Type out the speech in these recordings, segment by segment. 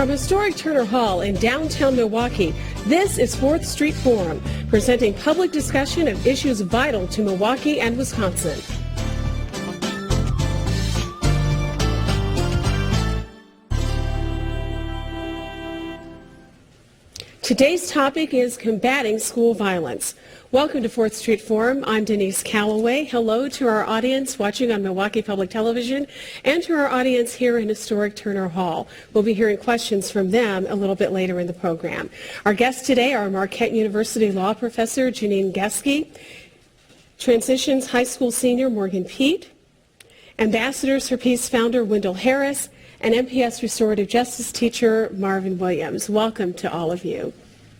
From historic Turner Hall in downtown Milwaukee, this is 4th Street Forum, presenting public discussion of issues vital to Milwaukee and Wisconsin. Today's topic is combating school violence. Welcome to 4th Street Forum. I'm Denise Calloway. Hello to our audience watching on Milwaukee Public Television and to our audience here in historic Turner Hall. We'll be hearing questions from them a little bit later in the program. Our guests today are Marquette University Law Professor Janine Geske, Transitions High School Senior Morgan Pete, Ambassadors for Peace founder Wendell Harris, and MPS Restorative Justice teacher Marvin Williams. Welcome to all of you.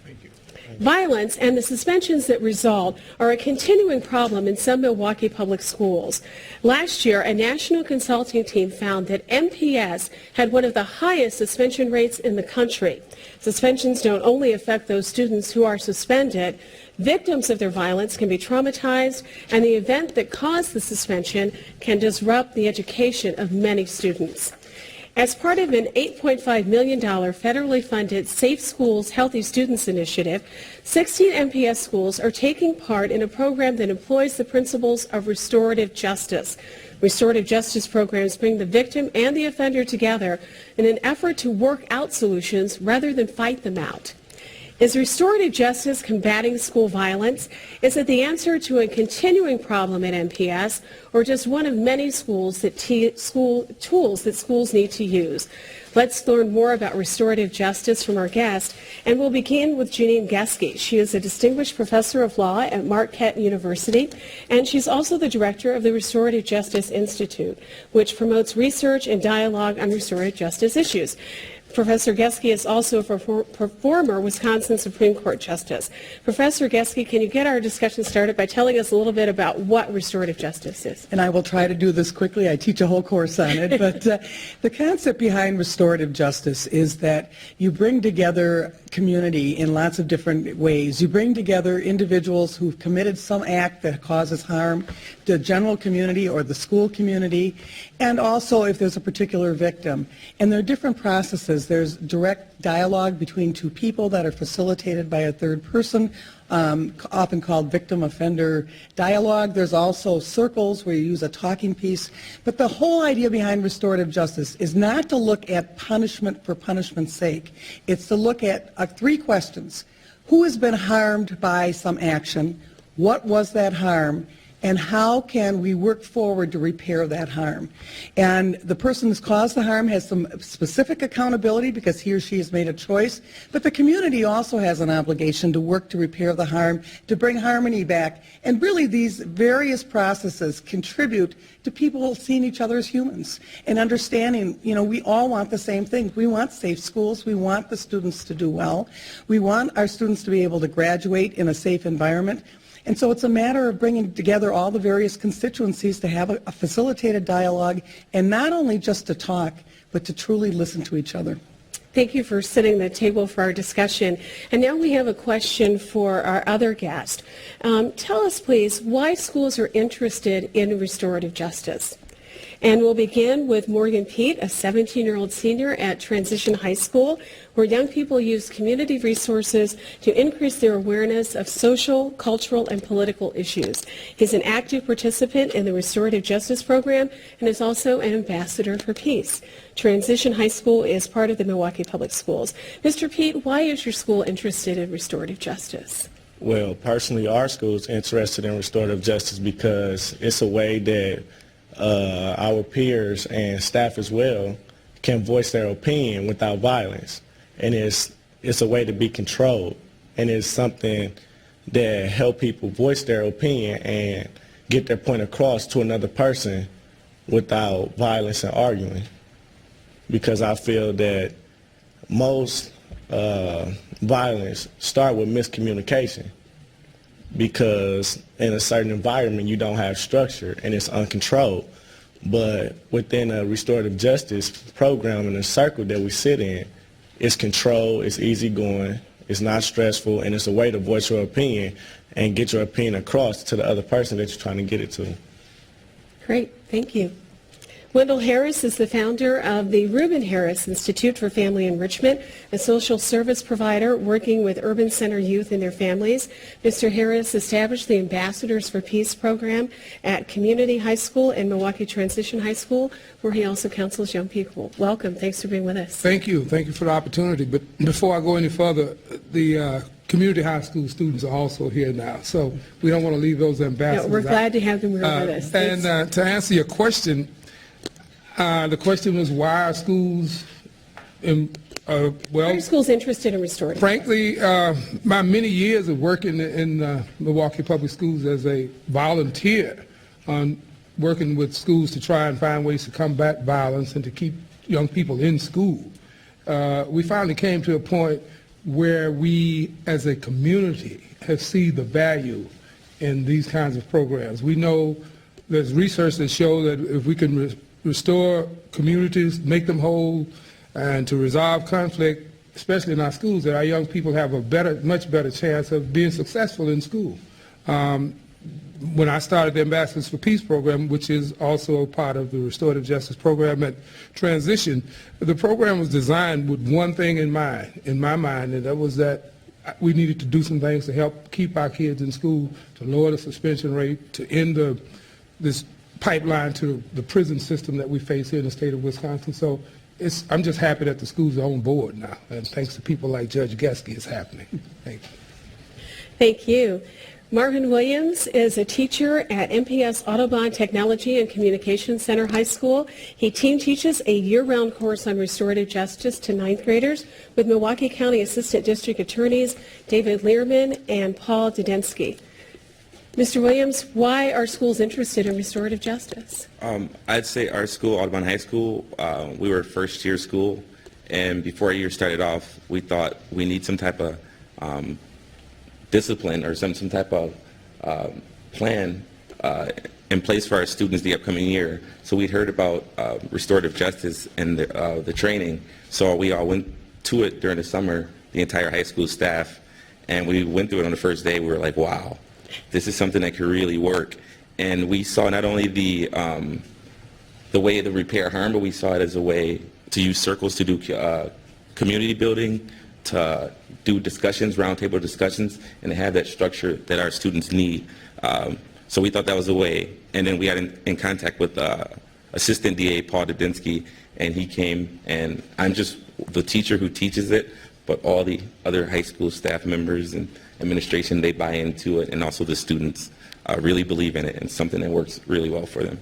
Thank you. Violence and the suspensions that result are a continuing problem in some Milwaukee public schools. Last year, a national consulting team found that MPS had one of the highest suspension rates in the country. Suspensions don't only affect those students who are suspended. Victims of their violence can be traumatized, and the event that caused the suspension can disrupt the education of many students. As part of an $8.5 million federally funded Safe Schools, Healthy Students initiative, 16 MPS schools are taking part in a program that employs the principles of restorative justice. Restorative justice programs bring the victim and the offender together in an effort to work out solutions rather than fight them out. Is restorative justice combating school violence? Is it the answer to a continuing problem at MPS, or just one of many tools that schools need to use? Let's learn more about restorative justice from our guest, and we'll begin with Janine Geske. She is a distinguished professor of law at Marquette University, and she's also the director of the Restorative Justice Institute, which promotes research and dialogue on restorative justice issues. Professor Geske is also a former Wisconsin Supreme Court Justice. Professor Geske, can you get our discussion started by telling us a little bit about what restorative justice is? And I will try to do this quickly. I teach a whole course on it. But the concept behind restorative justice is that you bring together community in lots of different ways. You bring together individuals who've committed some act that causes harm to the general community or the school community, and also if there's a particular victim. And there are different processes. There's direct dialogue between two people that are facilitated by a third person, often called victim-offender dialogue. There's also circles where you use a talking piece. But the whole idea behind restorative justice is not to look at punishment for punishment's sake. It's to look at three questions. Who has been harmed by some action? What was that harm? And how can we work forward to repair that harm? And the person who's caused the harm has some specific accountability because he or she has made a choice, but the community also has an obligation to work to repair the harm, to bring harmony back. And really these various processes contribute to people seeing each other as humans and understanding, we all want the same thing. We want safe schools. We want the students to do well. We want our students to be able to graduate in a safe environment. And so it's a matter of bringing together all the various constituencies to have a facilitated dialogue, and not only just to talk, but to truly listen to each other. Thank you for setting the table for our discussion. And now we have a question for our other guest. Tell us, please, why schools are interested in restorative justice. And we'll begin with Morgan Pete, a 17-year-old senior at Transition High School, where young people use community resources to increase their awareness of social, cultural, and political issues. He's an active participant in the Restorative Justice Program and is also an ambassador for peace. Transition High School is part of the Milwaukee Public Schools. Mr. Pete, why is your school interested in restorative justice? Well, personally, our school is interested in restorative justice because it's a way that our peers and staff as well can voice their opinion without violence. And it's a way to be controlled. And it's something that help people voice their opinion and get their point across to another person without violence and arguing. Because I feel that most violence start with miscommunication. Because in a certain environment you don't have structure and it's uncontrolled. But within a restorative justice program and a circle that we sit in, it's controlled, it's easygoing, it's not stressful, and it's a way to voice your opinion and get your opinion across to the other person that you're trying to get it to. Great, thank you. Wendell Harris is the founder of the Reuben Harris Institute for Family Enrichment, a social service provider working with urban center youth and their families. Mr. Harris established the Ambassadors for Peace program at Community High School and Milwaukee Transition High School, where he also counsels young people. Welcome. Thanks for being with us. Thank you. Thank you for the opportunity. But before I go any further, the community high school students are also here now, so we don't want to leave those ambassadors We're out. glad to have them here with us. And to answer your question, the question was why are schools, Why are schools interested in restorative? frankly, my many years of working in Milwaukee Public Schools as a volunteer on working with schools to try and find ways to combat violence and to keep young people in school, we finally came to a point where we as a community have seen the value in these kinds of programs. We know there's research that shows that if we can restore communities, make them whole, and to resolve conflict, especially in our schools, that our young people have a much better chance of being successful in school. When I started the Ambassadors for Peace program, which is also a part of the Restorative Justice program at Transition, the program was designed with one thing in my mind, and that was that we needed to do some things to help keep our kids in school, to lower the suspension rate, to end this pipeline to the prison system that we face here in the state of Wisconsin. So I'm just happy that the schools are on board now, and thanks to people like Judge Geske, it's happening. Thank you. Thank you. Marvin Williams is a teacher at MPS Audubon Technology and Communications Center High School. He team teaches a year-round course on restorative justice to ninth graders with Milwaukee County Assistant District Attorneys David Learman and Paul Dudensky. Mr. Williams, why are schools interested in restorative justice? I'd say our school, Audubon High School, we were a first-year school, and before our year started off, we thought we need some type of discipline or some type of plan in place for our students the upcoming year. So we'd heard about restorative justice and the training, so we all went to it during the summer, the entire high school staff, and we went through it on the first day. We were like, wow, this is something that could really work. And we saw not only the way to repair harm, but we saw it as a way to use circles to do community building, to do discussions, roundtable discussions, and to have that structure that our students need. So we thought that was a way. And then we got in contact with Assistant DA Paul Dudensky, and he came, and I'm just the teacher who teaches it, but all the other high school staff members and administration, they buy into it, and also the students really believe in it, and something that works really well for them.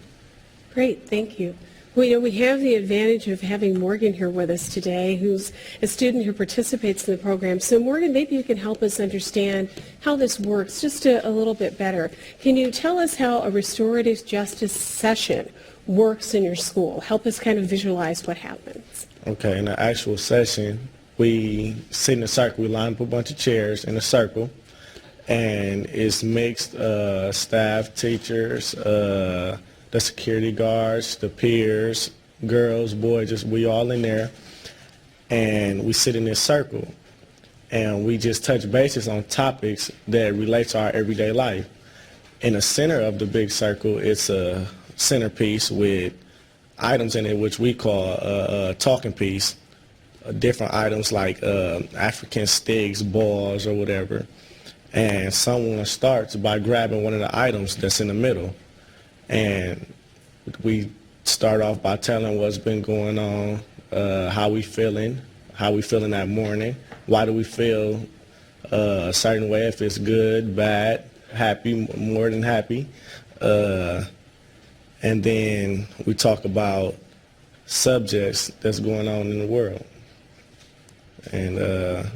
Great, thank you. Well, we have the advantage of having Morgan here with us today, who's a student who participates in the program. So Morgan, maybe you can help us understand how this works just a little bit better. Can you tell us how a restorative justice session works in your school? Help us kind of visualize what happens. Okay, in the actual session, we sit in a circle. We line up a bunch of chairs in a circle, and it's mixed staff, teachers, the security guards, the peers, girls, boys, just we all in there, and we sit in this circle, and we just touch bases on topics that relate to our everyday life. In the center of the big circle, it's a centerpiece with items in it which we call a talking piece, different items like African sticks, balls, or whatever, and someone starts by grabbing one of the items that's in the middle. And we start off by telling what's been going on, how we feeling that morning, why do we feel a certain way, if it's good, bad, happy, more than happy. And then we talk about subjects that's going on in the world. And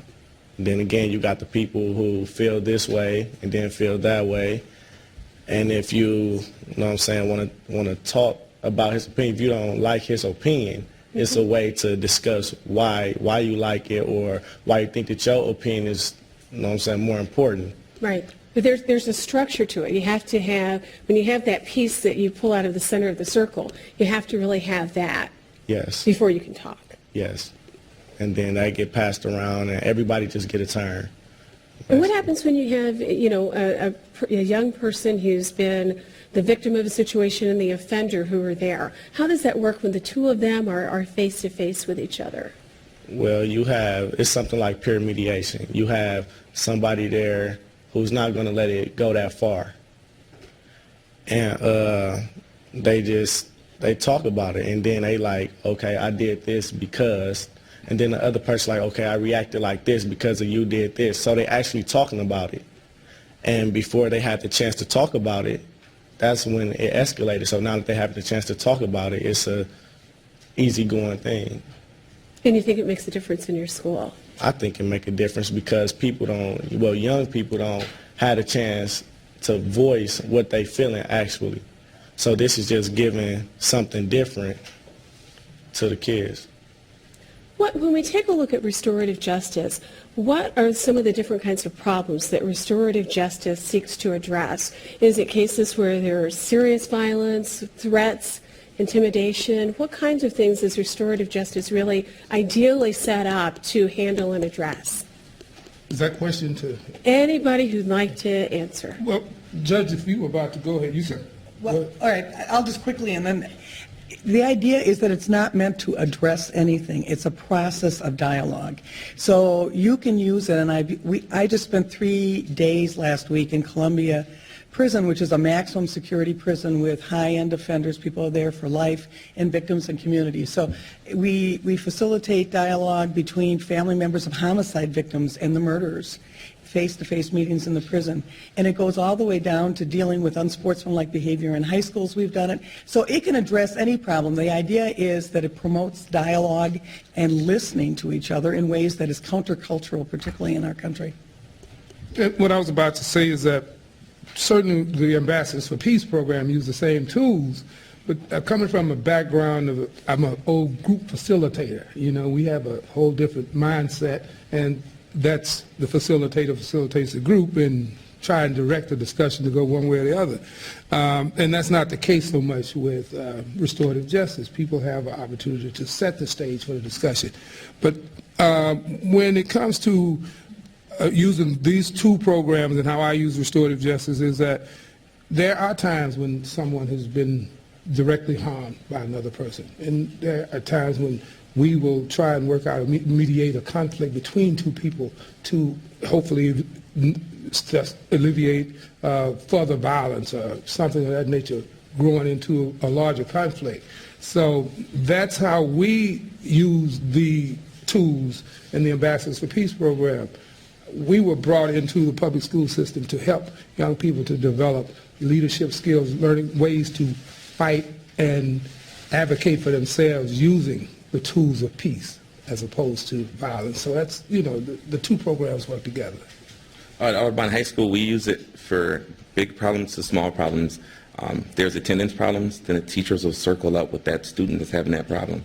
then again, you got the people who feel this way and then feel that way. And if you know what I'm saying, want to talk about his opinion, if you don't like his opinion, it's a way to discuss why you like it or why you think that your opinion is, you know what I'm saying, more important. Right. But there's a structure to it. You have to have, when you have that piece that you pull out of the center of the circle, you have to really have that. Yes. Before you can talk. Yes. And then that get passed around and everybody just get a turn. And what happens when you have, a young person who's been the victim of a situation and the offender who are there? How does that work when the two of them are face to face with each other? Well, it's something like peer mediation. You have somebody there who's not going to let it go that far. And they talk about it, and then they like, okay, I did this because, and then the other person like, okay, I reacted like this because of you did this. So they actually talking about it. And before they had the chance to talk about it, that's when it escalated. So now that they have the chance to talk about it, it's a easygoing thing. And you think it makes a difference in your school? I think it make a difference because young people don't have a chance to voice what they feeling actually. So this is just giving something different to the kids. When we take a look at restorative justice, what are some of the different kinds of problems that restorative justice seeks to address? Is it cases where there is serious violence, threats, intimidation? What kinds of things is restorative justice really ideally set up to handle and address? Is that question to? Anybody who'd like to answer. Well, Judge, if you were about to go ahead, you said. Well, all right, I'll just quickly, and then the idea is that it's not meant to address anything. It's a process of dialogue. So you can use it, and I just spent 3 days last week in Columbia Prison, which is a maximum security prison with high-end offenders. People are there for life, and victims and communities. So we facilitate dialogue between family members of homicide victims and the murderers, face-to-face meetings in the prison. And it goes all the way down to dealing with unsportsmanlike behavior in high schools. We've done it. So it can address any problem. The idea is that it promotes dialogue and listening to each other in ways that is countercultural, particularly in our country. What I was about to say is that certainly the Ambassadors for Peace program use the same tools, but coming from a background of, I'm an old group facilitator. We have a whole different mindset, and that's the facilitator facilitates the group and try and direct the discussion to go one way or the other. And that's not the case so much with restorative justice. People have an opportunity to set the stage for the discussion. But when it comes to using these two programs and how I use restorative justice is that there are times when someone has been directly harmed by another person. And there are times when we will try and work out, mediate a conflict between two people to hopefully just alleviate further violence or something of that nature growing into a larger conflict. So that's how we use the tools in the Ambassadors for Peace program. We were brought into the public school system to help young people to develop leadership skills, learning ways to fight and advocate for themselves using the tools of peace as opposed to violence. So that's, the two programs work together. At Audubon High School, we use it for big problems to small problems. There's attendance problems, then the teachers will circle up with that student that's having that problem,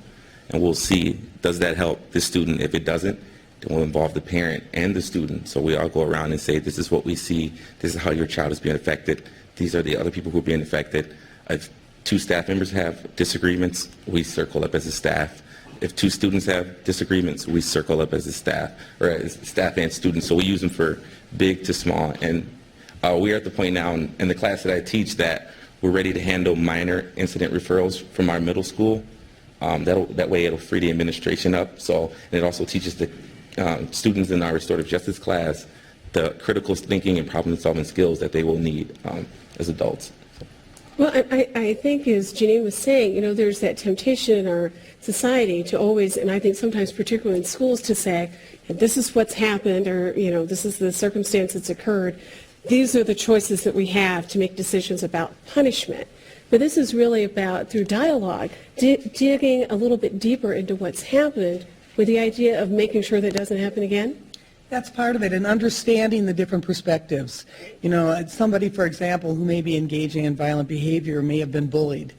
and we'll see, does that help the student? If it doesn't, then we'll involve the parent and the student. So we all go around and say, this is what we see, this is how your child is being affected, these are the other people who are being affected. If 2 staff members have disagreements, we circle up as a staff. If 2 students have disagreements, we circle up as a staff, or as staff and students. So we use them for big to small. And we're at the point now in the class that I teach that we're ready to handle minor incident referrals from our middle school. That way it'll free the administration up. So, and it also teaches the students in our restorative justice class the critical thinking and problem solving skills that they will need as adults. Well, I think, as Janine was saying, there's that temptation in our society to always, and I think sometimes particularly in schools, to say, this is what's happened, or, this is the circumstance that's occurred. These are the choices that we have to make decisions about punishment. But this is really about, through dialogue, digging a little bit deeper into what's happened with the idea of making sure that doesn't happen again. That's part of it, and understanding the different perspectives. Somebody, for example, who may be engaging in violent behavior may have been bullied.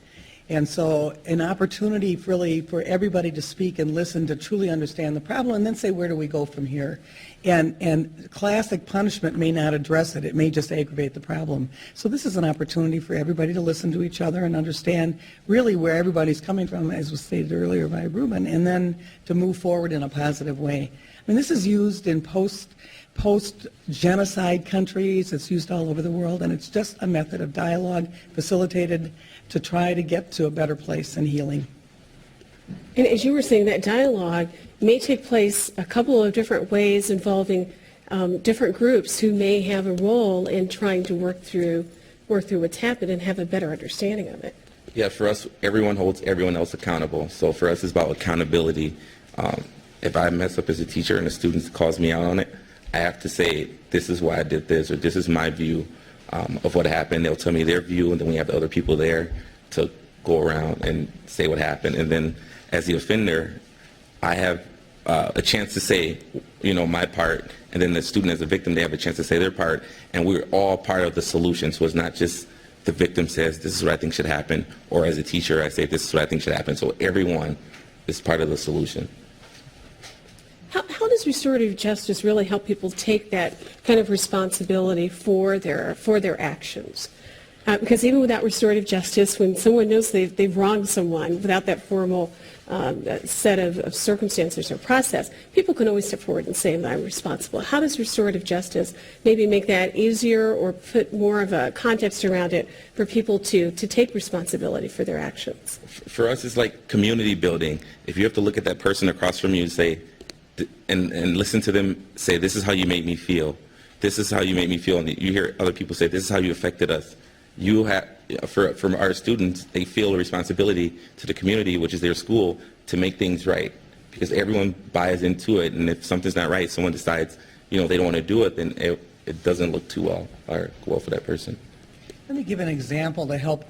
And so an opportunity really for everybody to speak and listen to truly understand the problem and then say, where do we go from here? And classic punishment may not address it. It may just aggravate the problem. So this is an opportunity for everybody to listen to each other and understand really where everybody's coming from, as was stated earlier by Ruben, and then to move forward in a positive way. I mean, this is used in post post-genocide countries. It's used all over the world, and it's just a method of dialogue facilitated to try to get to a better place and healing. And as you were saying, that dialogue may take place a couple of different ways involving different groups who may have a role in trying to work through what's happened and have a better understanding of it. Yeah, for us, everyone holds everyone else accountable. So for us, it's about accountability. If I mess up as a teacher and a student calls me out on it, I have to say, this is why I did this, or this is my view of what happened. They'll tell me their view, and then we have the other people there to go around and say what happened. And then as the offender, I have a chance to say, my part, and then the student as a victim, they have a chance to say their part, and we're all part of the solution. So it's not just the victim says, this is what I think should happen, or as a teacher, I say, this is what I think should happen. So everyone is part of the solution. How does restorative justice really help people take that kind of responsibility for their actions? Because even without restorative justice, when someone knows they've wronged someone, without that formal set of circumstances or process, people can always step forward and say that I'm responsible. How does restorative justice maybe make that easier or put more of a context around it for people to take responsibility for their actions? For us, it's like community building. If you have to look at that person across from you and say, and listen to them say, this is how you made me feel. This is how you made me feel. And you hear other people say, this is how you affected us. You have, from our students, they feel a responsibility to the community, which is their school, to make things right. Because everyone buys into it. And if something's not right, someone decides, they don't want to do it, then it doesn't look too well or well for that person. Let me give an example to help.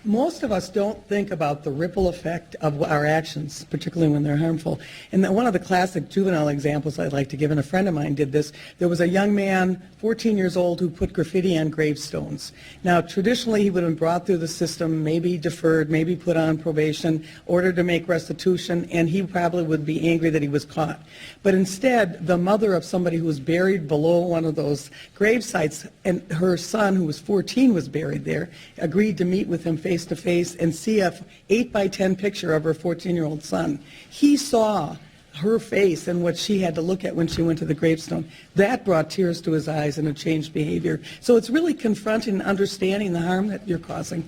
Most of us don't think about the ripple effect of our actions, particularly when they're harmful. And one of the classic juvenile examples I'd like to give, and a friend of mine did this, there was a young man, 14 years old, who put graffiti on gravestones. Now, traditionally, he would have been brought through the system, maybe deferred, maybe put on probation, ordered to make restitution, and he probably would be angry that he was caught. But instead, the mother of somebody who was buried below one of those grave sites, and her son, who was 14, was buried there, agreed to meet with him face-to-face and see a 8x10 picture of her 14-year-old son. He saw her face and what she had to look at when she went to the gravestone. That brought tears to his eyes and a changed behavior. So it's really confronting and understanding the harm that you're causing.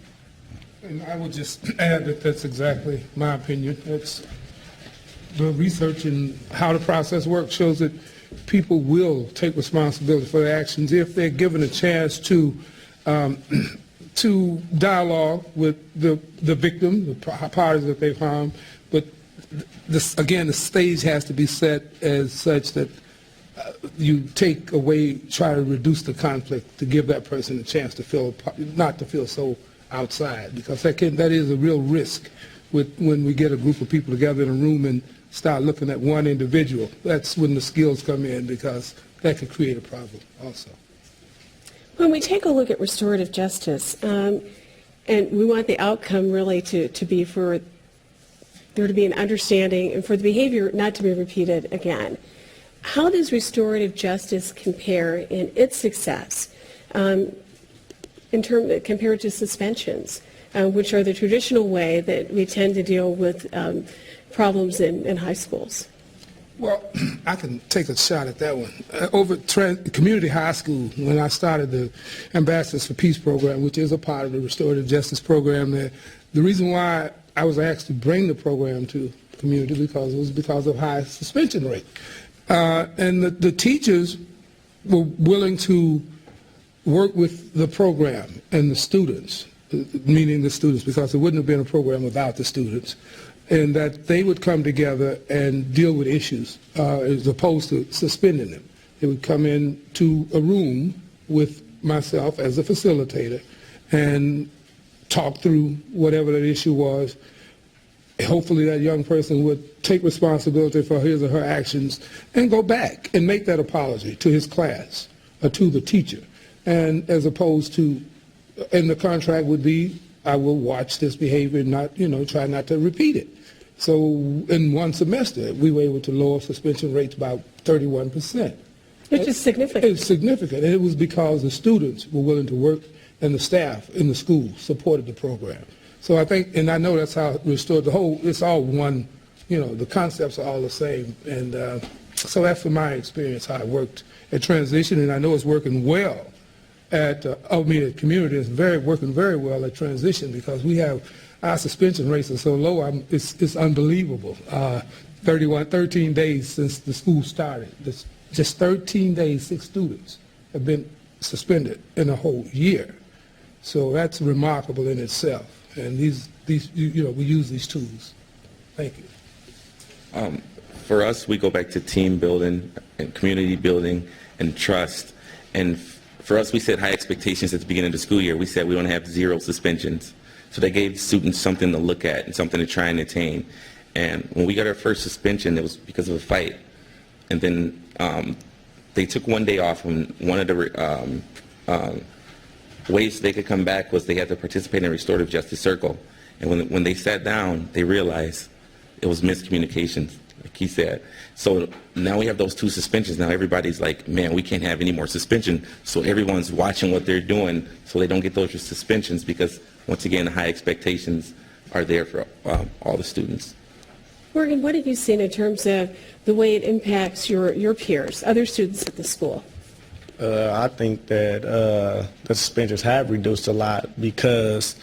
And I would just add that that's exactly my opinion. It's the research and how the process works shows that people will take responsibility for their actions if they're given a chance to dialogue with the victim, the parties that they've harmed. But again, the stage has to be set as such that you take away, try to reduce the conflict to give that person a chance to feel, not to feel so outside, because that is a real risk when we get a group of people together in a room and start looking at one individual. That's when the skills come in, because that could create a problem also. When we take a look at restorative justice, and we want the outcome really to be for there to be an understanding and for the behavior not to be repeated again, how does restorative justice compare in its success compared to suspensions, which are the traditional way that we tend to deal with problems in high schools? Well, I can take a shot at that one. Over community high school, when I started the Ambassadors for Peace program, which is a part of the restorative justice program, the reason why I was asked to bring the program to community was because of high suspension rate. And the teachers were willing to work with the program and the students, meaning the students, because it wouldn't have been a program without the students, and that they would come together and deal with issues as opposed to suspending them. They would come into a room with myself as a facilitator and talk through whatever that issue was. Hopefully that young person would take responsibility for his or her actions and go back and make that apology to his class or to the teacher. And as opposed to, and the contract would be, I will watch this behavior and not, try not to repeat it. So in one semester, we were able to lower suspension rates by 31%. Which is significant. It's significant. And it was because the students were willing to work and the staff in the school supported the program. So I think, and I know that's how it restored it's all one, the concepts are all the same. And So that's from my experience how it worked at transition, and I know it's working well at community is working very well at transition because we have our suspension rates are so low. It's unbelievable. 13 days since the school started. Just 13 days, 6 students have been suspended in a whole year. So that's remarkable in itself. And these we use these tools. Thank you. For us, we go back to team building and community building and trust. And for us, we set high expectations at the beginning of the school year. We said we want to have 0 suspensions. So they gave students something to look at and something to try and attain. And when we got our first suspension, it was because of a fight. And then they took 1 day off, and one of the ways they could come back was they had to participate in a restorative justice circle. And when they sat down, they realized it was miscommunications, like he said. So now we have those 2 suspensions. Now everybody's like, man, we can't have any more suspension. So everyone's watching what they're doing so they don't get those suspensions because, once again, the high expectations are there for all the students. Morgan, what have you seen in terms of the way it impacts your peers, other students at the school? I think that the suspensions have reduced a lot because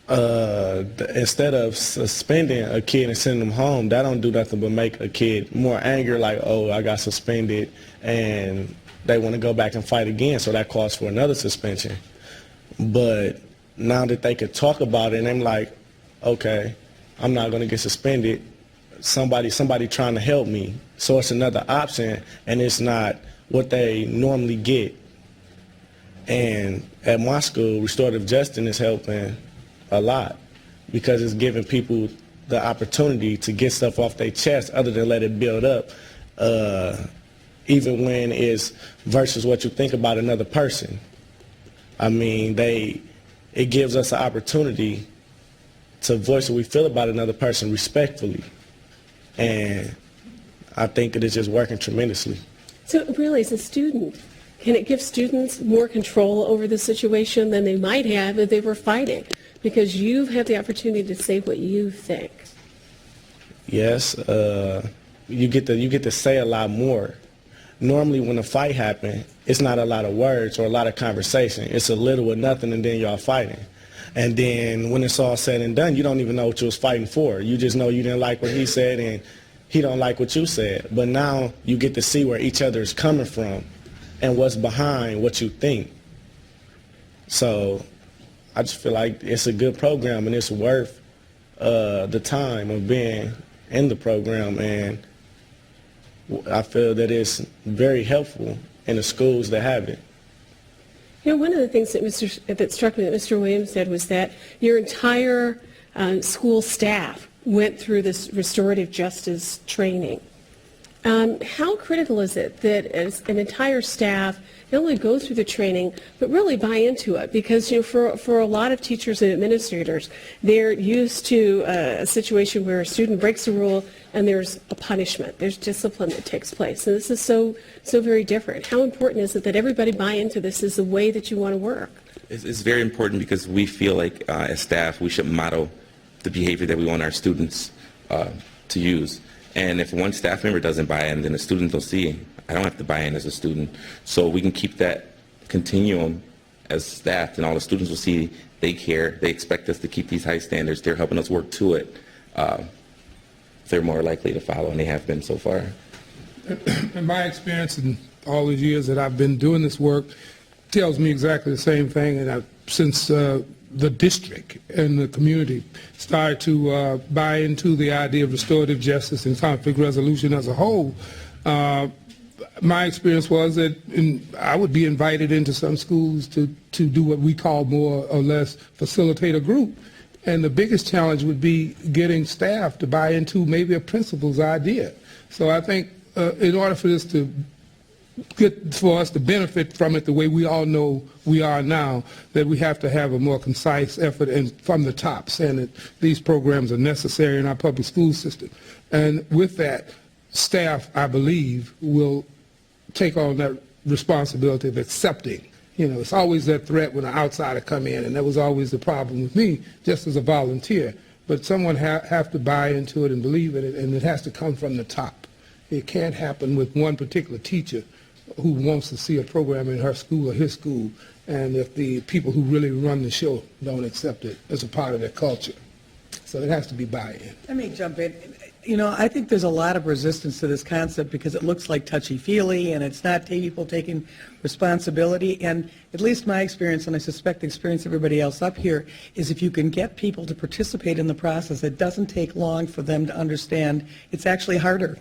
instead of suspending a kid and sending them home, that don't do nothing but make a kid more angry, like, oh, I got suspended, and they want to go back and fight again, so that calls for another suspension. But now that they could talk about it, and I'm like, okay, I'm not going to get suspended. Somebody trying to help me. So it's another option, and it's not what they normally get. And at my school, restorative justice is helping a lot because it's giving people the opportunity to get stuff off their chest other than let it build up, even when it's versus what you think about another person. I mean, it gives us an opportunity to voice what we feel about another person respectfully. And I think it is just working tremendously. So really, as a student, can it give students more control over the situation than they might have if they were fighting? Because you have the opportunity to say what you think. Yes, you get to say a lot more. Normally when a fight happens, it's not a lot of words or a lot of conversation. It's a little or nothing, and then y'all fighting. And then when it's all said and done, you don't even know what you was fighting for. You just know you didn't like what he said and he don't like what you said. But now you get to see where each other is coming from and what's behind what you think. So I just feel like it's a good program, and it's worth the time of being in the program. And I feel that it's very helpful in the schools that have it. You know, one of the things that struck me that Mr. Williams said was that your entire school staff went through this restorative justice training. How critical is it that as an entire staff not only go through the training, but really buy into it? Because, you know, for a lot of teachers and administrators, they're used to a situation where a student breaks a rule and there's a punishment. There's discipline that takes place. And this is so very different. How important is it that everybody buy into this as the way that you want to work? It's very important because we feel like as staff we should model the behavior that we want our students to use. And if one staff member doesn't buy in, then the students will see, I don't have to buy in as a student. So we can keep that continuum as staff, and all the students will see they care, they expect us to keep these high standards, they're helping us work to it. They're more likely to follow, and they have been so far. In my experience in all the years that I've been doing this work tells me exactly the same thing, and since the district and the community started to buy into the idea of restorative justice and conflict resolution as a whole, my experience was that I would be invited into some schools to do what we call more or less facilitate a group. And the biggest challenge would be getting staff to buy into maybe a principal's idea. So I think in order for this to for us to benefit from it the way we all know we are now, that we have to have a more concise effort and from the top, saying that these programs are necessary in our public school system. And with that, staff, I believe, will take on that responsibility of accepting. You know, it's always that threat when an outsider come in, and that was always the problem with me, just as a volunteer. But someone have to buy into it and believe in it, and it has to come from the top. It can't happen with one particular teacher who wants to see a program in her school or his school, and if the people who really run the show don't accept it as a part of their culture. So it has to be buy-in. Let me jump in. You know, I think there's a lot of resistance to this concept because it looks like touchy-feely and it's not people taking responsibility. And at least my experience, and I suspect the experience of everybody else up here, is if you can get people to participate in the process, it doesn't take long for them to understand. It's actually harder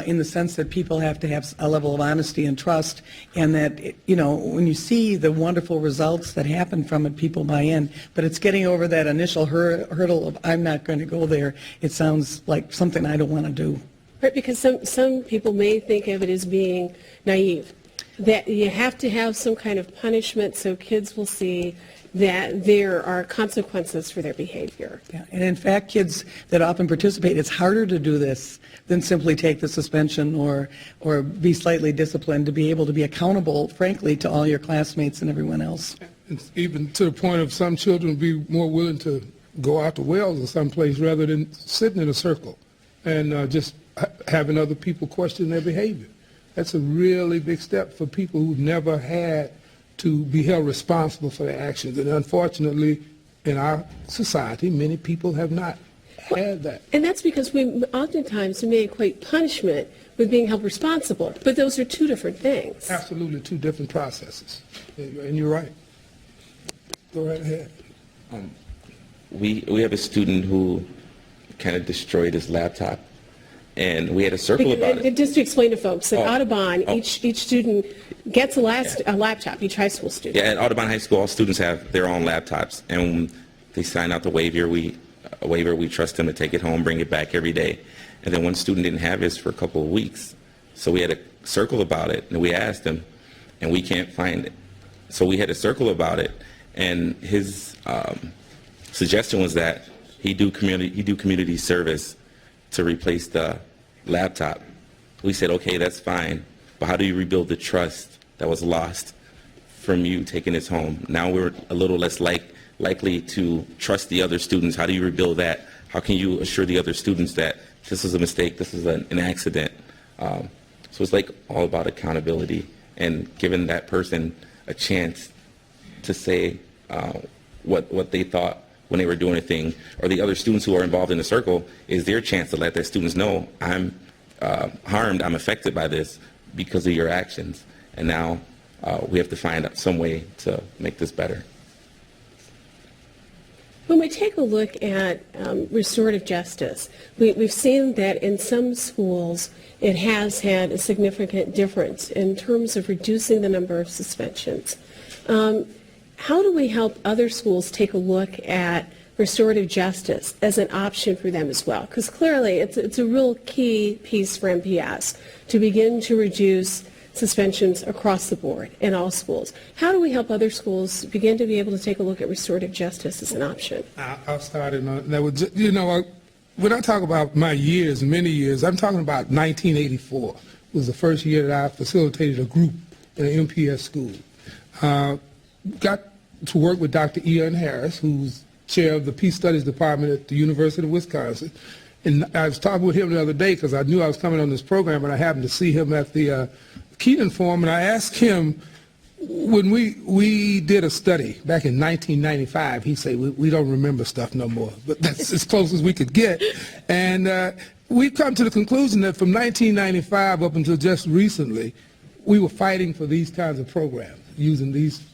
in the sense that people have to have a level of honesty and trust, and that, you know, when you see the wonderful results that happen from it, people buy in. But it's getting over that initial hurdle of, I'm not going to go there. It sounds like something I don't want to do. Right, because some people may think of it as being naive, that you have to have some kind of punishment so kids will see that there are consequences for their behavior. Yeah, and in fact, kids that often participate, it's harder to do this than simply take the suspension or be slightly disciplined, to be able to be accountable, frankly, to all your classmates and everyone else. It's even to the point of some children be more willing to go out to wells or someplace rather than sitting in a circle and just having other people question their behavior. That's a really big step for people who've never had to be held responsible for their actions. And unfortunately, in our society, many people have not had that. And that's because we oftentimes may equate punishment with being held responsible, but those are two different things. Absolutely two different processes. And you're right. Go right ahead. We have a student who kind of destroyed his laptop, and we had a circle about it. Just to explain to folks, at Audubon, each student gets a laptop, each high school student. Yeah, at Audubon High School, all students have their own laptops, and when they sign out the waiver, we trust them to take it home, bring it back every day. And then one student didn't have his for a couple of weeks, so we had a circle about it, and we asked him, and we can't find it. So we had a circle about it, and his suggestion was that he do community service to replace the laptop. We said, okay, that's fine, but how do you rebuild the trust that was lost from you taking this home? Now we're a little less likely to trust the other students. How do you rebuild that? How can you assure the other students that this was a mistake, this is an accident? So it's like all about accountability and giving that person a chance to say what they thought when they were doing a thing, or the other students who are involved in the circle, is their chance to let their students know, I'm harmed, I'm affected by this because of your actions, and now we have to find out some way to make this better. When we take a look at restorative justice, we've seen that in some schools it has had a significant difference in terms of reducing the number of suspensions. How do we help other schools take a look at restorative justice as an option for them as well? Because clearly it's a real key piece for MPS to begin to reduce suspensions across the board in all schools. How do we help other schools begin to be able to take a look at restorative justice as an option? I'll start it on that. When I talk about my years, many years, I'm talking about 1984 was the first year that I facilitated a group in an MPS school. Got to work with Dr. Ian Harris, who's chair of the Peace Studies Department at the University of Wisconsin. And I was talking with him the other day because I knew I was coming on this program, and I happened to see him at the Keaton Forum, and I asked him, when we did a study back in 1995, he said, we don't remember stuff no more, but that's as close as we could get. And we've come to the conclusion that from 1995 up until just recently, we were fighting for these kinds of programs, using these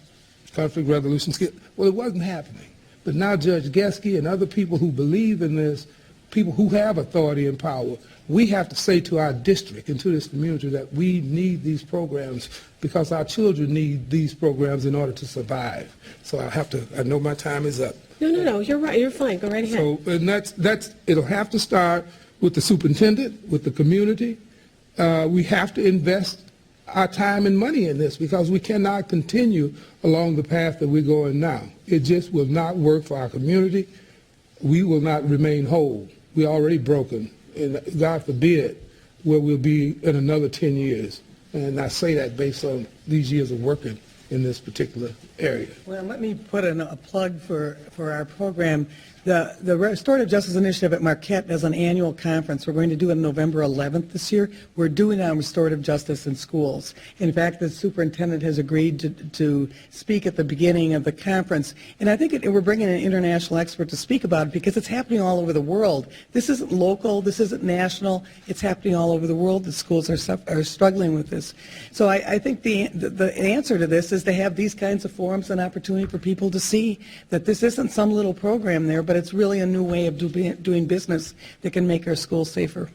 conflict resolution skills. Well, it wasn't happening. But now Judge Geske and other people who believe in this, people who have authority and power, we have to say to our district and to this community that we need these programs because our children need these programs in order to survive. So I know my time is up. No, you're right, you're fine, go right ahead. So, and it'll have to start with the superintendent, with the community. We have to invest our time and money in this because we cannot continue along the path that we're going now. It just will not work for our community. We will not remain whole. We're already broken, and God forbid where we'll be in another 10 years. And I say that based on these years of working in this particular area. Well, let me put in a plug for our program. The Restorative Justice Initiative at Marquette has an annual conference. We're going to do it on November 11th this year. We're doing it on restorative justice in schools. In fact, the superintendent has agreed to speak at the beginning of the conference. And I think we're bringing an international expert to speak about it because it's happening all over the world. This isn't local. This isn't national. It's happening all over the world. The schools are struggling with this. So I think the answer to this is to have these kinds of forums and opportunity for people to see that this isn't some little program there, but it's really a new way of doing business that can make our schools safer.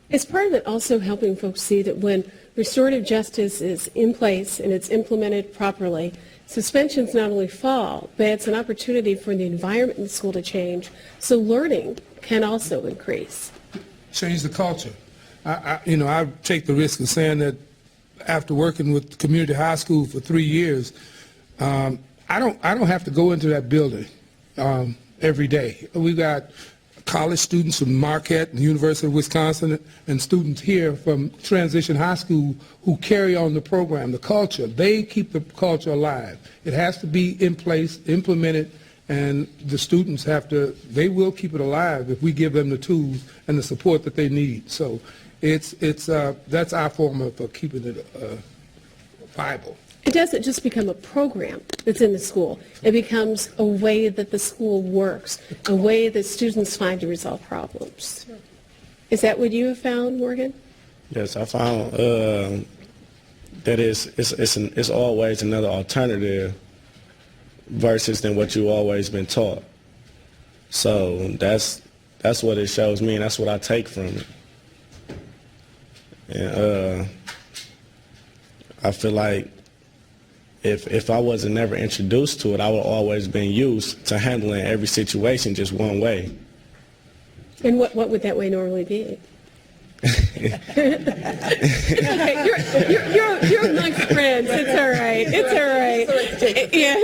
Is part of it also helping folks see that when restorative justice is in place and it's implemented properly, suspensions not only fall, but it's an opportunity for the environment in the school to change, so learning can also increase. Change the culture. I take the risk of saying that after working with community high school for 3 years, I don't have to go into that building every day. We got college students from Marquette and the University of Wisconsin and students here from Transition High School who carry on the program, the culture. They keep the culture alive. It has to be in place, implemented, and the students they will keep it alive if we give them the tools and the support that they need. So that's our formula for keeping it viable. It doesn't just become a program that's in the school. It becomes a way that the school works, a way that students find to resolve problems. Is that what you have found, Morgan? Yes, I found that it's always another alternative versus than what you've always been taught. So that's what it shows me, and that's what I take from it. And I feel like if I wasn't never introduced to it, I would always been used to handling every situation just one way. And what would that way normally be? Okay, you're amongst friends. It's all right. It's all right. Yeah.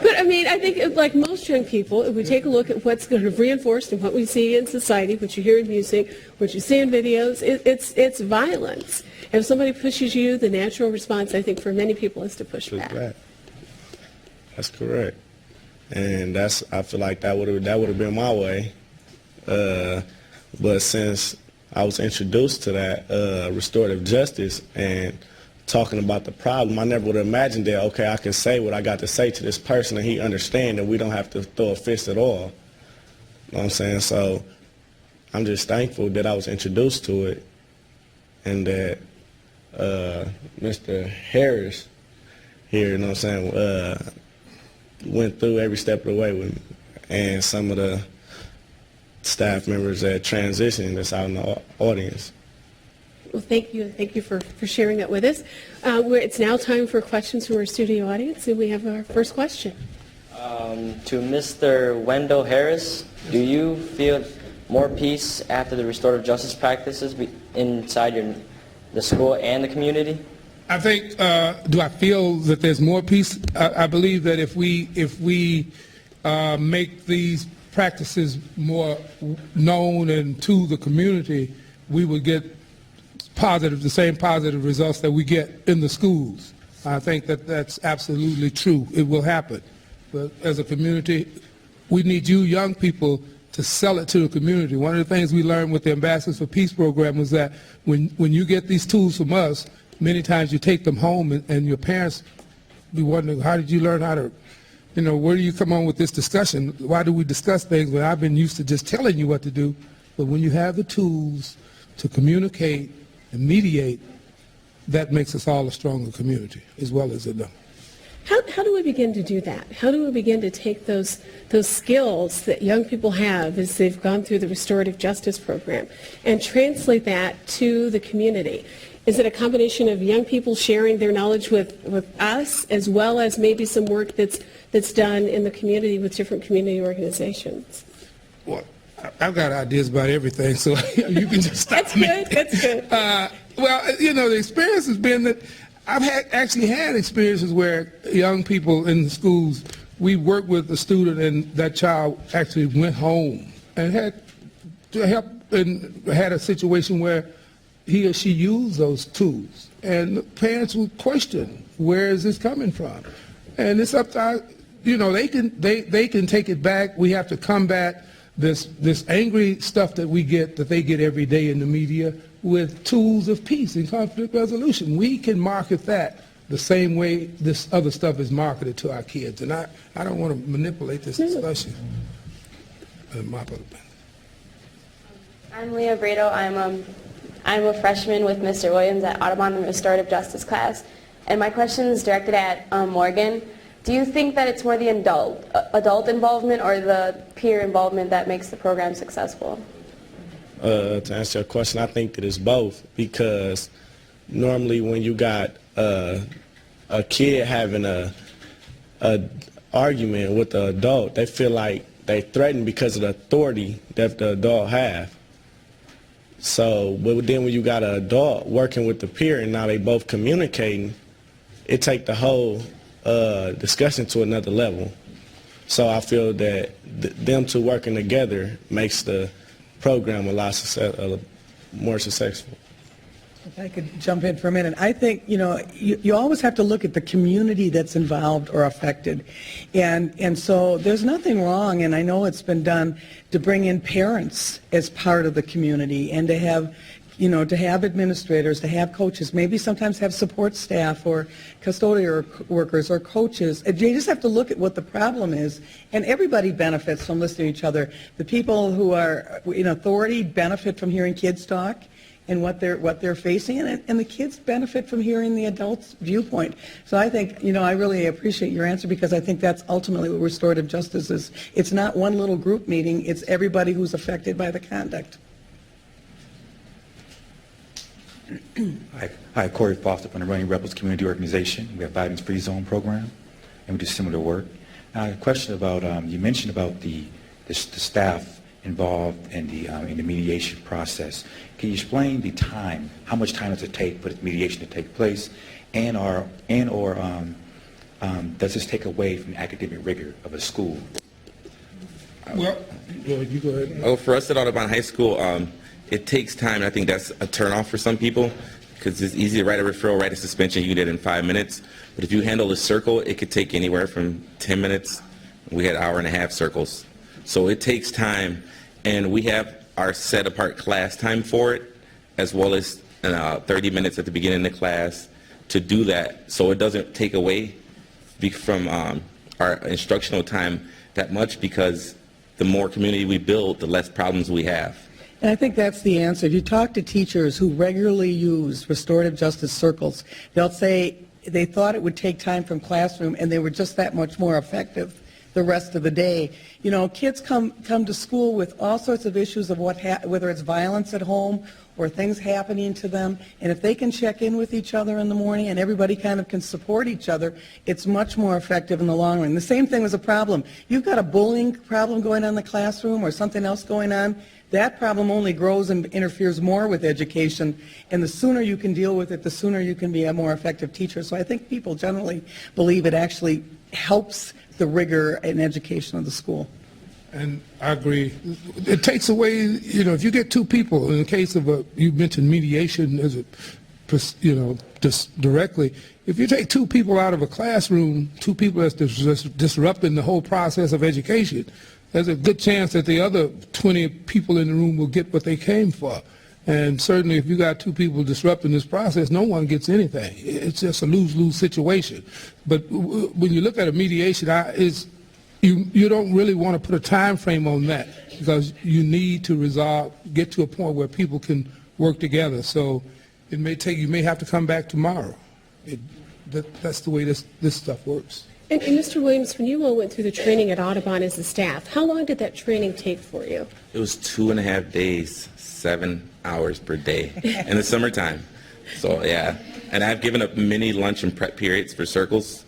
But I mean, I think like most young people, if we take a look at what's kind of reinforced and what we see in society, what you hear in music, what you see in videos, it's violence. If somebody pushes you, the natural response, I think, for many people is to push back. That's correct. And I feel like that would have been my way. But since I was introduced to that restorative justice and talking about the problem, I never would have imagined that, okay, I can say what I got to say to this person and he understands and we don't have to throw a fist at all. You know what I'm saying? So I'm just thankful that I was introduced to it and that Mr. Harris here, you know what I'm saying, went through every step of the way with me. And some of the staff members that transitioning that's out in the audience. Well, thank you. Thank you for sharing that with us. It's now time for questions from our studio audience, and we have our first question. To Mr. Wendell Harris, do you feel more peace after the restorative justice practices inside the school and the community? I think, do I feel that there's more peace? I believe that if we make these practices more known and to the community, we would get the same positive results that we get in the schools. I think that that's absolutely true. It will happen. But as a community, we need you young people to sell it to the community. One of the things we learned with the Ambassadors for Peace program was that when you get these tools from us, many times you take them home and your parents be wondering, how did you learn how to, where do you come on with this discussion? Why do we discuss things when I've been used to just telling you what to do? But when you have the tools to communicate and mediate, that makes us all a stronger community, as well as a no. How do we begin to do that? How do we begin to take those skills that young people have as they've gone through the restorative justice program and translate that to the community? Is it a combination of young people sharing their knowledge with us, as well as maybe some work that's done in the community with different community organizations? Well, I've got ideas about everything, so you can just stop me. That's good. Well, the experience has been that I've actually had experiences where young people in the schools, we worked with a student and that child actually went home and had to help and had a situation where he or she used those tools. And the parents would question, where is this coming from? And it's up to they can take it back. We have to combat this angry stuff that they get every day in the media with tools of peace and conflict resolution. We can market that the same way this other stuff is marketed to our kids. And I don't want to manipulate this discussion. I'm Leah Brado. I'm a freshman with Mr. Williams at Audubon in the Restorative Justice class. And my question is directed at Morgan. Do you think that it's more the adult involvement or the peer involvement that makes the program successful? To answer your question, I think that it's both, because normally when you got a kid having a argument with the adult, they feel like they threatened because of the authority that the adult have. So, but then when you got an adult working with the peer and now they both communicating, it take the whole discussion to another level. So I feel that them two working together makes the program a lot more successful. If I could jump in for a minute, I think, you always have to look at the community that's involved or affected. And so there's nothing wrong, and I know it's been done, to bring in parents as part of the community and to have administrators, to have coaches, maybe sometimes have support staff or custodial workers or coaches. You just have to look at what the problem is, and everybody benefits from listening to each other. The people who are in authority benefit from hearing kids talk and what they're facing, and the kids benefit from hearing the adults' viewpoint. So I think, I really appreciate your answer, because I think that's ultimately what restorative justice is. It's not one little group meeting, it's everybody who's affected by the conduct. Hi, Corey Foster from the Running Rebels Community Organization. We have a violence-free zone program, and we do similar work. A question about, you mentioned about the staff involved in the mediation process. Can you explain the time? How much time does it take for the mediation to take place, or does this take away from the academic rigor of a school? Well, you go ahead. Oh, for us at Audubon High School, it takes time. I think that's a turnoff for some people, because it's easy to write a referral, write a suspension. You can do it in 5 minutes. But if you handle a circle, it could take anywhere from 10 minutes. We had hour-and-a-half circles. So it takes time, and we have our set-apart class time for it, as well as 30 minutes at the beginning of the class to do that. So it doesn't take away from our instructional time that much, because the more community we build, the less problems we have. And I think that's the answer. If you talk to teachers who regularly use restorative justice circles, they'll say they thought it would take time from classroom, and they were just that much more effective the rest of the day. Kids come to school with all sorts of issues of whether it's violence at home or things happening to them, and if they can check in with each other in the morning and everybody kind of can support each other, it's much more effective in the long run. The same thing was a problem. You've got a bullying problem going on in the classroom or something else going on, that problem only grows and interferes more with education, and the sooner you can deal with it, the sooner you can be a more effective teacher. So I think people generally believe it actually helps the rigor and education of the school. And I agree. It takes away, if you get two people, in the case of you mentioned mediation as just directly, if you take two people out of a classroom, two people that's disrupting the whole process of education, there's a good chance that the other 20 people in the room will get what they came for. And certainly if you got two people disrupting this process, no one gets anything. It's just a lose-lose situation. But when you look at a mediation, you don't really want to put a time frame on that, because you need to get to a point where people can work together. So you may have to come back tomorrow. That's the way this stuff works. And Mr. Williams, when you all went through the training at Audubon as a staff, how long did that training take for you? It was 2.5 days, 7 hours per day in the summertime. So yeah, and I've given up many lunch and prep periods for circles,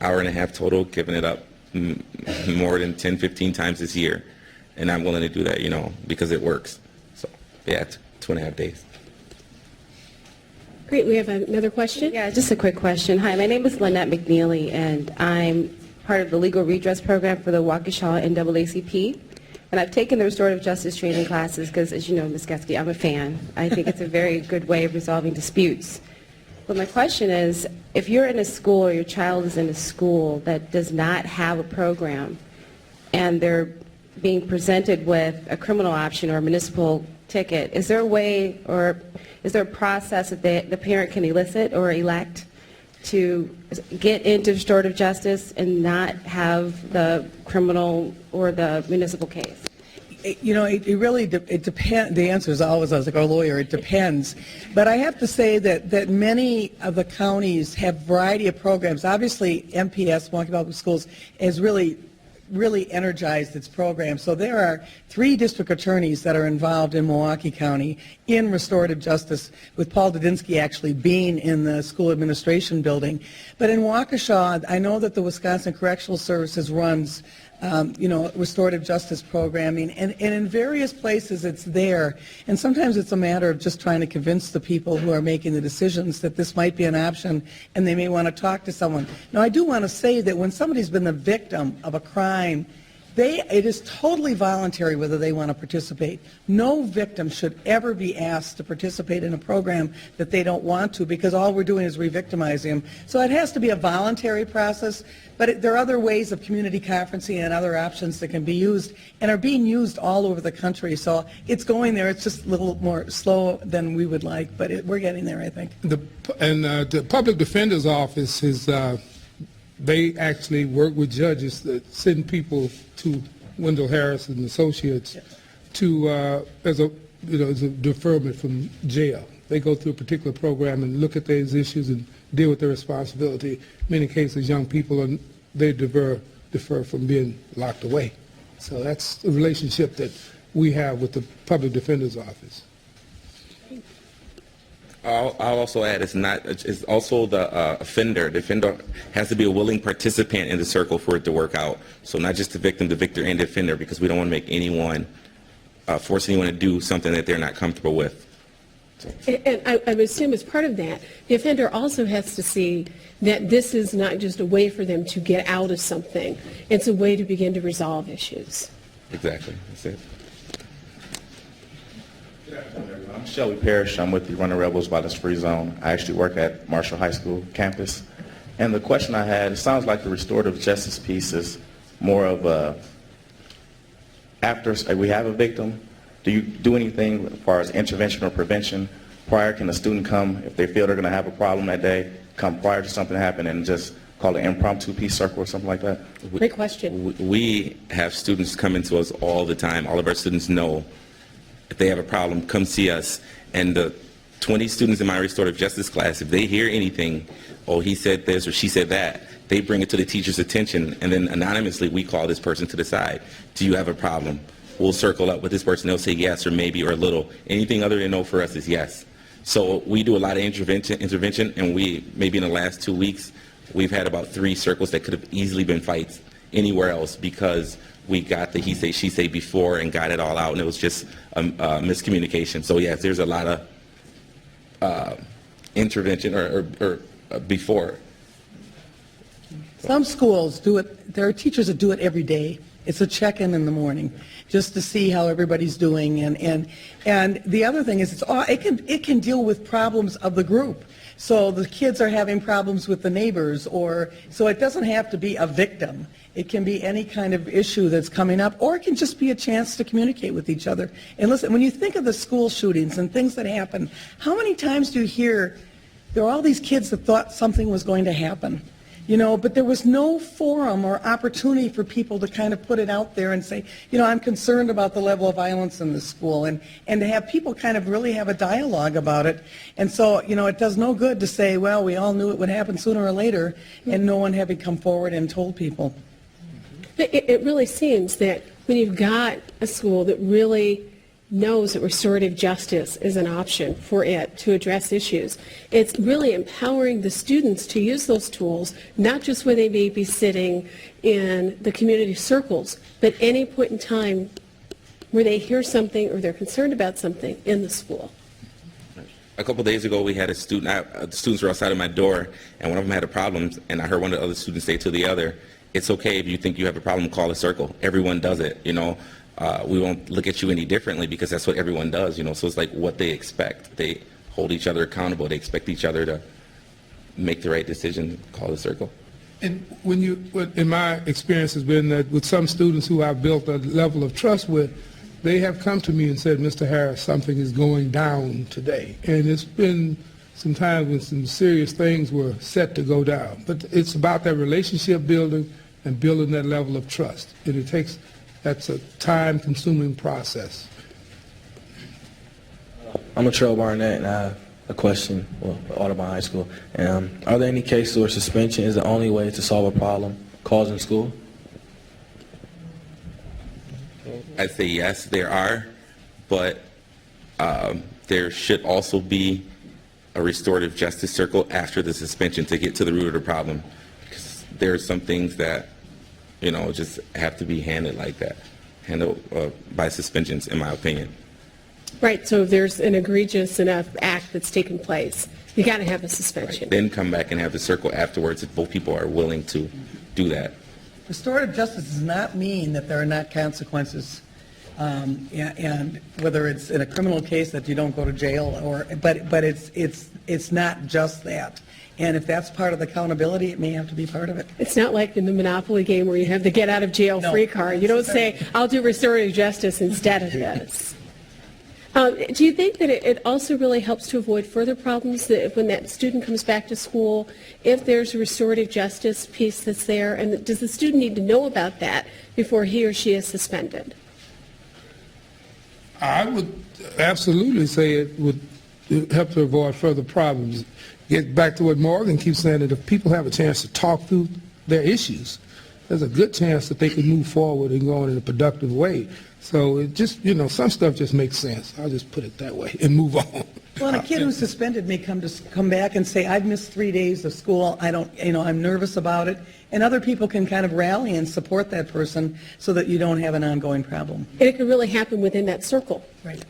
hour-and-a-half total, given it up more than 10, 15 times this year. And I'm willing to do that, because it works. So yeah, 2.5 days. Great. We have another question. Yeah, just a quick question. Hi, my name is Lynette McNeely, and I'm part of the Legal Redress Program for the Waukesha NAACP. And I've taken the restorative justice training classes because, as you know, Ms. Geske, I'm a fan. I think it's a very good way of resolving disputes. But my question is, if you're in a school or your child is in a school that does not have a program and they're being presented with a criminal option or a municipal ticket, is there a way or is there a process that the parent can elicit or elect to get into restorative justice and not have the criminal or the municipal case? You know, it really depends. The answer is always, I was like, our lawyer, it depends. But I have to say that many of the counties have a variety of programs. Obviously, MPS, Milwaukee Public Schools, has really energized its program. So there are 3 district attorneys that are involved in Milwaukee County in restorative justice, with Paul Dudinsky actually being in the school administration building. But in Waukesha, I know that the Wisconsin Correctional Services runs restorative justice programming, and in various places it's there, and sometimes it's a matter of just trying to convince the people who are making the decisions that this might be an option, and they may want to talk to someone. Now, I do want to say that when somebody's been the victim of a crime, it is totally voluntary whether they want to participate. No victim should ever be asked to participate in a program that they don't want to, because all we're doing is re-victimizing them. So it has to be a voluntary process, but there are other ways of community conferencing and other options that can be used and are being used all over the country. So it's going there. It's just a little more slow than we would like, but we're getting there, I think. The Public Defender's Office is they actually work with judges that send people to Wendell Harris and Associates to as a deferment from jail. They go through a particular program and look at those issues and deal with their responsibility. In many cases, young people they defer from being locked away. So that's the relationship that we have with the Public Defender's Office. I'll also add, it's also the offender. The offender has to be a willing participant in the circle for it to work out. So not just the victim, the victor, and the offender, because we don't want to make anyone, force anyone to do something that they're not comfortable with. So. And I would assume as part of that, the offender also has to see that this is not just a way for them to get out of something. It's a way to begin to resolve issues. Exactly. That's it. I'm Shelby Parrish. I'm with the Running Rebels Violence Free Zone. I actually work at Marshall High School campus. And the question I had, it sounds like the restorative justice piece is more of a, after we have a victim, do you do anything as far as intervention or prevention prior? Can a student come, if they feel they're going to have a problem that day, come prior to something happen and just call an impromptu peace circle or something like that? Great question. We have students coming to us all the time. All of our students know if they have a problem, come see us. And the 20 students in my restorative justice class, if they hear anything, oh, he said this or she said that, they bring it to the teacher's attention, and then anonymously we call this person to the side. Do you have a problem? We'll circle up with this person. They'll say yes or maybe or a little. Anything other than no for us is yes. So we do a lot of intervention, and maybe in the last 2 weeks, we've had about 3 circles that could have easily been fights anywhere else because we got the he say, she say before and got it all out, and it was just a miscommunication. So yes, there's a lot of intervention or before. Some schools do it, there are teachers that do it every day. It's a check-in in the morning, just to see how everybody's doing. And the other thing is, it can deal with problems of the group. So the kids are having problems with the neighbors, so it doesn't have to be a victim. It can be any kind of issue that's coming up, or it can just be a chance to communicate with each other. And listen, when you think of the school shootings and things that happen, how many times do you hear there are all these kids that thought something was going to happen? But there was no forum or opportunity for people to kind of put it out there and say, I'm concerned about the level of violence in this school, and to have people kind of really have a dialogue about it. And so, it does no good to say, well, we all knew it would happen sooner or later, and no one having come forward and told people. It really seems that when you've got a school that really knows that restorative justice is an option for it to address issues, it's really empowering the students to use those tools, not just when they may be sitting in the community circles, but any point in time where they hear something or they're concerned about something in the school. A couple of days ago, we had a student, the students were outside of my door, and one of them had a problem, and I heard one of the other students say to the other, it's okay if you think you have a problem, call a circle. Everyone does it, we won't look at you any differently because that's what everyone does, so it's like what they expect. They hold each other accountable. They expect each other to make the right decision, call the circle. And in my experience has been that with some students who I've built a level of trust with, they have come to me and said, Mr. Harris, something is going down today. And it's been some times when some serious things were set to go down. But it's about that relationship building and building that level of trust. And that's a time-consuming process. I'm Latrell Barnett, and I have a question, Audubon High School. Are there any cases where suspension is the only way to solve a problem caused in school? I'd say yes, there are, but there should also be a restorative justice circle after the suspension to get to the root of the problem. Because there are some things that, just have to be handled like that, handled by suspensions, in my opinion. Right, so if there's an egregious enough act that's taken place, you got to have a suspension. Right. Then come back and have the circle afterwards if both people are willing to do that. Restorative Justice does not mean that there are not consequences, and whether it's in a criminal case that you don't go to jail, but it's not just that. And if that's part of the accountability, it may have to be part of it. It's not like in the Monopoly game where you have the get out of jail free card. You don't say, I'll do restorative justice instead of this. Do you think that it also really helps to avoid further problems that when that student comes back to school, if there's a restorative justice piece that's there, and does the student need to know about that before he or she is suspended? I would absolutely say it would help to avoid further problems. Get back to what Morgan keeps saying, that if people have a chance to talk through their issues, there's a good chance that they can move forward and go on in a productive way. So it just, some stuff just makes sense. I'll just put it that way and move on. Well, and a kid who's suspended may come back and say, I've missed 3 days of school. I'm nervous about it. And other people can kind of rally and support that person so that you don't have an ongoing problem. And it can really happen within that circle. Right.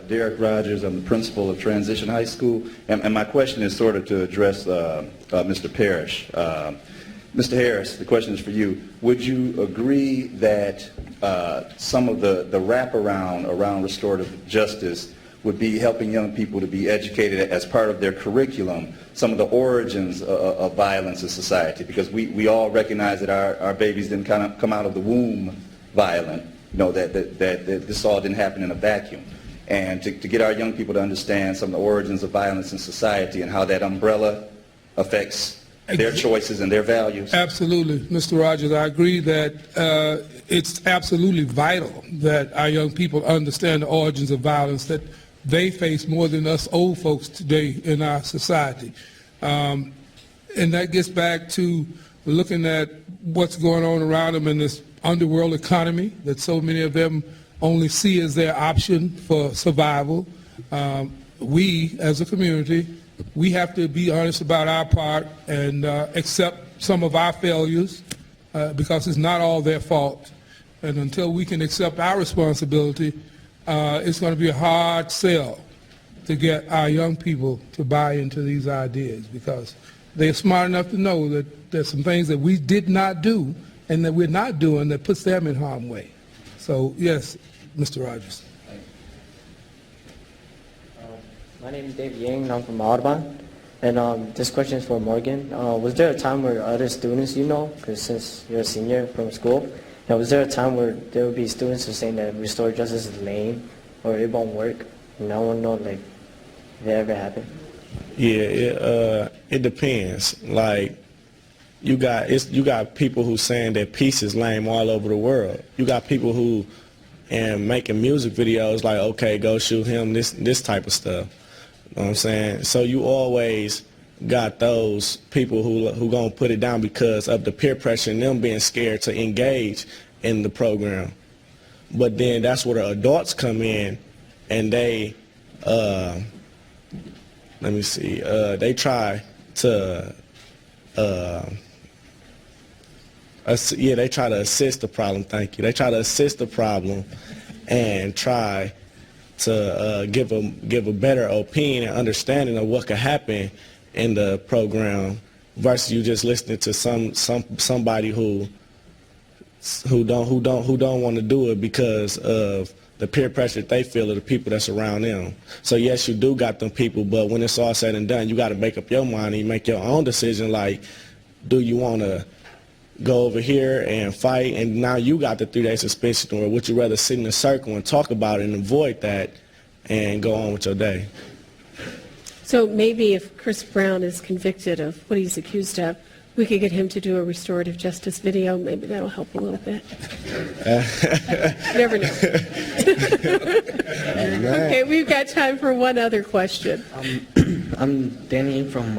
Derek Rogers, I'm the principal of Transition High School, and my question is sort of to address Mr. Parrish. Mr. Harris, the question is for you. Would you agree that some of the wraparound around restorative justice would be helping young people to be educated as part of their curriculum, some of the origins of violence in society? Because we all recognize that our babies didn't kind of come out of the womb violent, that this all didn't happen in a vacuum. And to get our young people to understand some of the origins of violence in society and how that umbrella affects their choices and their values. Absolutely, Mr. Rogers. I agree that it's absolutely vital that our young people understand the origins of violence that they face more than us old folks today in our society. And that gets back to looking at what's going on around them in this underworld economy that so many of them only see as their option for survival. We, as a community, we have to be honest about our part and accept some of our failures because it's not all their fault. And until we can accept our responsibility, it's going to be a hard sell to get our young people to buy into these ideas because they're smart enough to know that there's some things that we did not do and that we're not doing that puts them in harm's way. So, yes, Mr. Rogers. My name is Dave Yang, and I'm from Audubon. And this question is for Morgan. Was there a time where other students, because since you're a senior from school, was there a time where there would be students who are saying that restorative justice is lame or it won't work? No one know, if it ever happened? Yeah, it depends. Like, you got people who saying that peace is lame all over the world. You got people who making music videos like, okay, go shoot him, this type of stuff. You know what I'm saying? So you always got those people who gonna put it down because of the peer pressure and them being scared to engage in the program. But then that's where the adults come in and they they try to they try to assist the problem. Thank you. They try to assist the problem and try to give a better opinion and understanding of what could happen in the program versus you just listening to somebody who who don't want to do it because of the peer pressure that they feel of the people that's around them. So yes, you do got them people, but when it's all said and done, you got to make up your mind and you make your own decision. Like, do you want to go over here and fight, and now you got the 3-day suspension, or would you rather sit in a circle and talk about it and avoid that and go on with your day? So maybe if Chris Brown is convicted of what he's accused of, we could get him to do a restorative justice video. Maybe that'll help a little bit. You never know. Okay, we've got time for one other question. I'm Danny from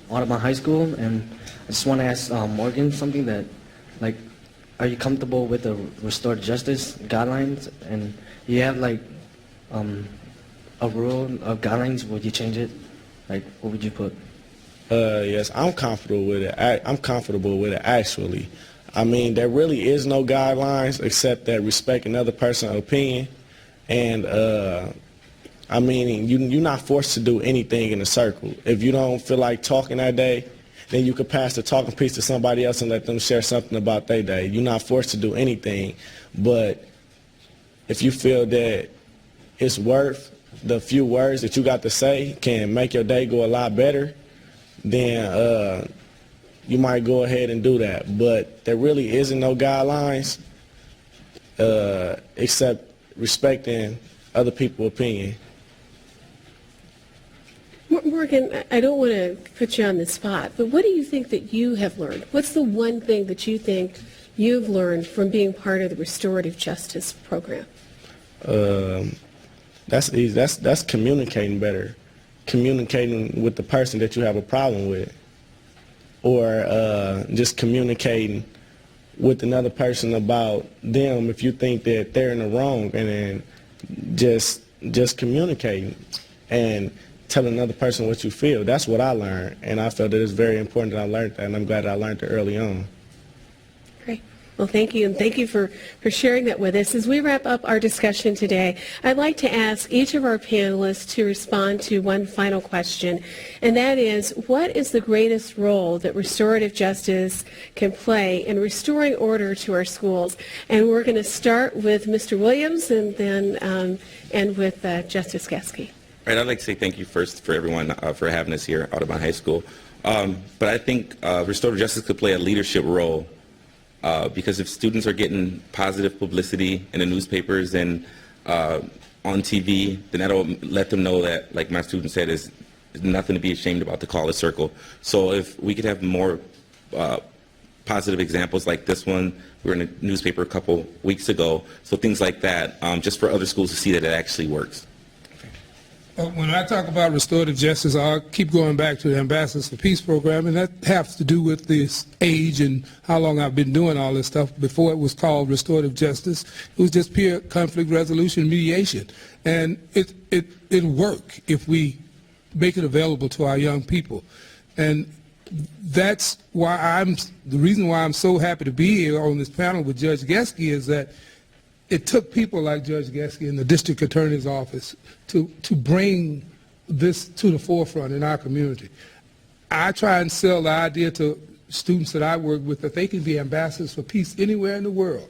Audubon High School, and I just want to ask Morgan something that, like, are you comfortable with the restorative justice guidelines? And you have, like, a rule of guidelines, would you change it? Like, what would you put? Yes, I'm comfortable with it. I'm comfortable with it, actually. I mean, there really is no guidelines except that respect another person's opinion. And, I mean, you're not forced to do anything in a circle. If you don't feel like talking that day, then you could pass the talking piece to somebody else and let them share something about their day. You're not forced to do anything. But if you feel that it's worth the few words that you got to say can make your day go a lot better, then you might go ahead and do that. But there really isn't no guidelines except respecting other people's opinion. Morgan, I don't want to put you on the spot, but what do you think that you have learned? What's the one thing that you think you've learned from being part of the restorative justice program? That's easy. That's communicating better. Communicating with the person that you have a problem with, or just communicating with another person about them if you think that they're in the wrong, and then just communicating and tell another person what you feel. That's what I learned, and I felt that it's very important that I learned that, and I'm glad that I learned it early on. Great. Well, thank you, and thank you for sharing that with us. As we wrap up our discussion today, I'd like to ask each of our panelists to respond to one final question, and that is, what is the greatest role that restorative justice can play in restoring order to our schools? And we're going to start with Mr. Williams and then end with Justice Geske. All right, I'd like to say thank you first for everyone for having us here at Audubon High School. But I think restorative justice could play a leadership role because if students are getting positive publicity in the newspapers and on TV, then that'll let them know that, like my student said, is nothing to be ashamed about to call a circle. So if we could have more positive examples like this one, we were in a newspaper a couple weeks ago, so things like that, just for other schools to see that it actually works. When I talk about restorative justice, I'll keep going back to the Ambassadors for Peace program, and that has to do with this age and how long I've been doing all this stuff. Before it was called restorative justice, it was just peer conflict resolution mediation. And it'll work if we make it available to our young people. And that's why the reason why I'm so happy to be here on this panel with Judge Geske is that it took people like Judge Geske in the district attorney's office to bring this to the forefront in our community. I try and sell the idea to students that I work with that they can be ambassadors for peace anywhere in the world,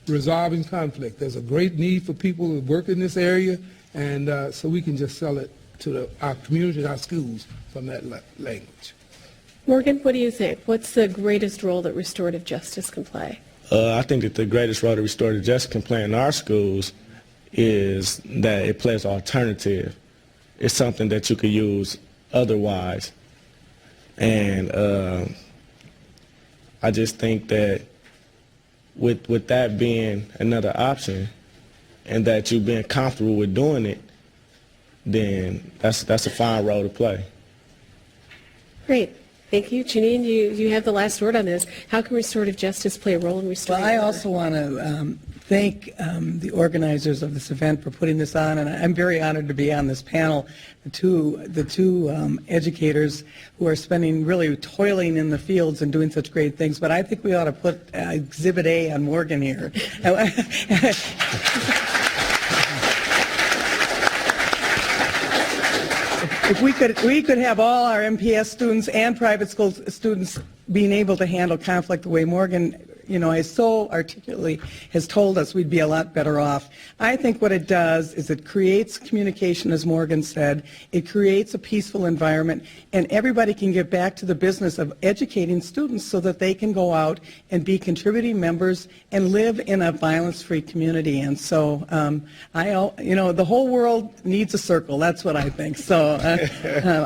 resolving conflict. There's a great need for people to work in this area, and so we can just sell it to our community and our schools from that language. Morgan, what do you think? What's the greatest role that restorative justice can play? I think that the greatest role that restorative justice can play in our schools is that it plays alternative. It's something that you could use otherwise. And I just think that with that being another option and that you being comfortable with doing it, then that's a fine role to play. Great. Thank you. Janine, you have the last word on this. How can restorative justice play a role in restoring order? Well, I also want to thank the organizers of this event for putting this on, and I'm very honored to be on this panel. The two educators who are really toiling in the fields and doing such great things, but I think we ought to put Exhibit A on Morgan here. If we could have all our MPS students and private school students being able to handle conflict the way Morgan has so articulately has told us we'd be a lot better off. I think what it does is it creates communication, as Morgan said. It creates a peaceful environment, and everybody can get back to the business of educating students so that they can go out and be contributing members and live in a violence-free community. And so, the whole world needs a circle. That's what I think. So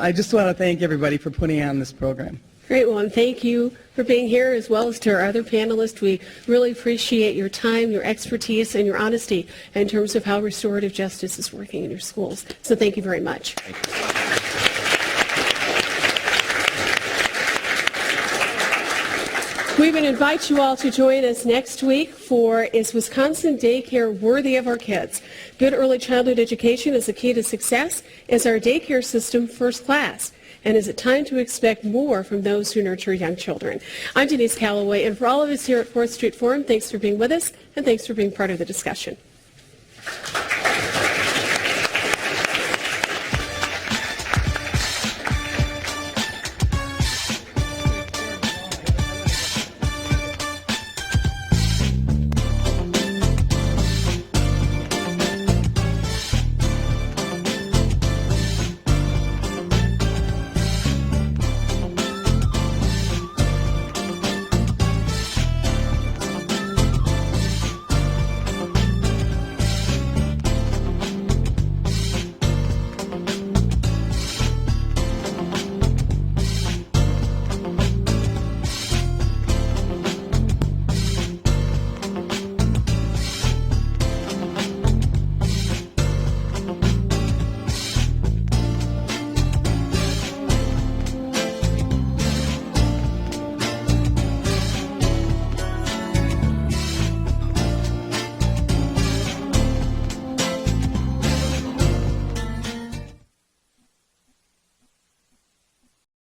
I just want to thank everybody for putting on this program. Great. Well, and thank you for being here, as well as to our other panelists. We really appreciate your time, your expertise, and your honesty in terms of how restorative justice is working in your schools. So thank you very much. We would invite you all to join us next week for Is Wisconsin Daycare Worthy of Our Kids? Good early childhood education is the key to success. Is our daycare system first class? And is it time to expect more from those who nurture young children? I'm Denise Calloway, and for all of us here at 4th Street Forum, thanks for being with us, and thanks for being part of the discussion.